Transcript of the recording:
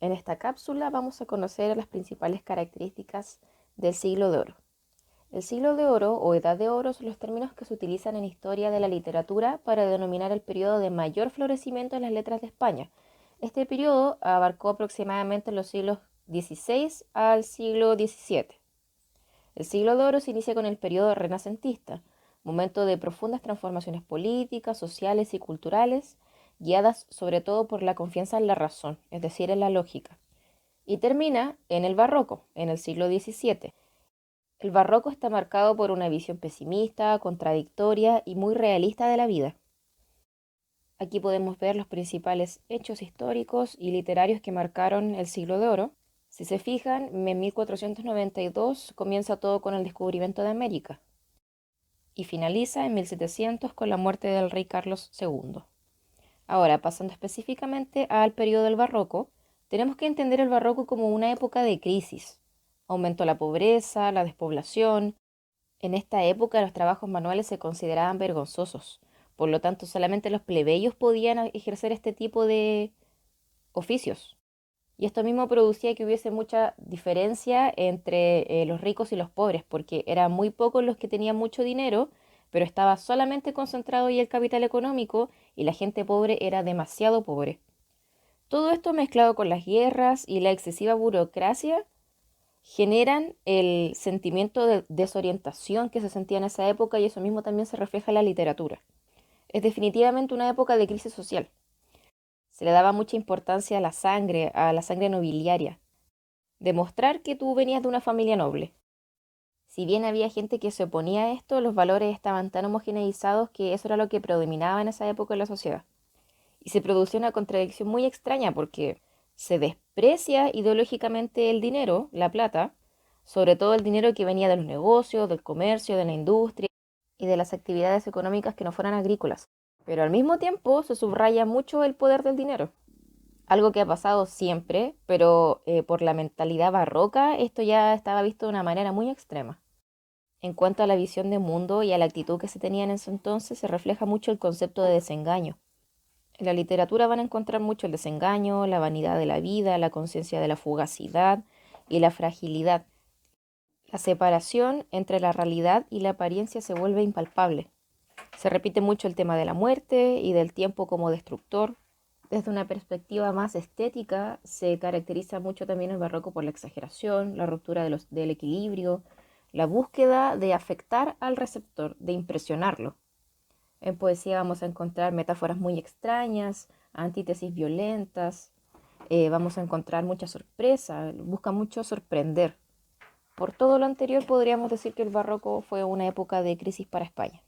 En esta cápsula vamos a conocer las principales características del siglo de oro. El siglo de oro o edad de oro son los términos que se utilizan en historia de la literatura para denominar el periodo de mayor florecimiento de las letras de España. Este periodo abarcó aproximadamente los siglos XVI al siglo XVII. El siglo de oro se inicia con el periodo renacentista, momento de profundas transformaciones políticas, sociales y culturales, guiadas sobre todo por la confianza en la razón, es decir, en la lógica. Y termina en el barroco, en el siglo XVII. El barroco está marcado por una visión pesimista, contradictoria y muy realista de la vida. Aquí podemos ver los principales hechos históricos y literarios que marcaron el siglo de oro. Si se fijan, en 1492 comienza todo con el descubrimiento de América y finaliza en 1700 con la muerte del rey Carlos II. Ahora, pasando específicamente al periodo del barroco, tenemos que entender el barroco como una época de crisis. Aumentó la pobreza, la despoblación. En esta época los trabajos manuales se consideraban vergonzosos. Por lo tanto, solamente los plebeyos podían ejercer este tipo de oficios. Y esto mismo producía que hubiese mucha diferencia entre los ricos y los pobres, porque eran muy pocos los que tenían mucho dinero, pero estaba solamente concentrado ahí el capital económico y la gente pobre era demasiado pobre. Todo esto mezclado con las guerras y la excesiva burocracia generan el sentimiento de desorientación que se sentía en esa época y eso mismo también se refleja en la literatura. Es definitivamente una época de crisis social. Se le daba mucha importancia a la sangre nobiliaria. Demostrar que tú venías de una familia noble. Si bien había gente que se oponía a esto, los valores estaban tan homogeneizados que eso era lo que predominaba en esa época en la sociedad. Y se producía una contradicción muy extraña porque se desprecia ideológicamente el dinero, la plata, sobre todo el dinero que venía de los negocios, del comercio, de la industria y de las actividades económicas que no fueran agrícolas. Pero al mismo tiempo se subraya mucho el poder del dinero. Algo que ha pasado siempre, pero por la mentalidad barroca esto ya estaba visto de una manera muy extrema. En cuanto a la visión de mundo y a la actitud que se tenía en ese entonces, se refleja mucho el concepto de desengaño. En la literatura van a encontrar mucho el desengaño, la vanidad de la vida, la conciencia de la fugacidad y la fragilidad. La separación entre la realidad y la apariencia se vuelve impalpable. Se repite mucho el tema de la muerte y del tiempo como destructor. Desde una perspectiva más estética, se caracteriza mucho también el barroco por la exageración, la ruptura del equilibrio, la búsqueda de afectar al receptor, de impresionarlo. En poesía vamos a encontrar metáforas muy extrañas, antítesis violentas, vamos a encontrar mucha sorpresa, busca mucho sorprender. Por todo lo anterior podríamos decir que el barroco fue una época de crisis para España.